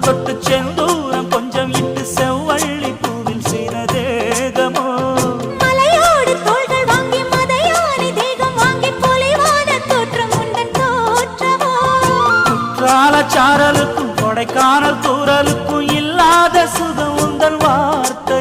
தொட்டு செந்தூரம் கொஞ்சம் இட்டு செவ்வள்ளி பூவில் சிறதேகமோ மலையோடு தோள்கள் வாங்கி மதையானை தேகம் வாங்கி பொலிவான தோற்றம் உண்டன் தோற்றமோ குற்றால சாரலுக்கும் கொடைக்கானல் தூரலுக்கும் இல்லாத சுகம் உந்தன் வார்த்தை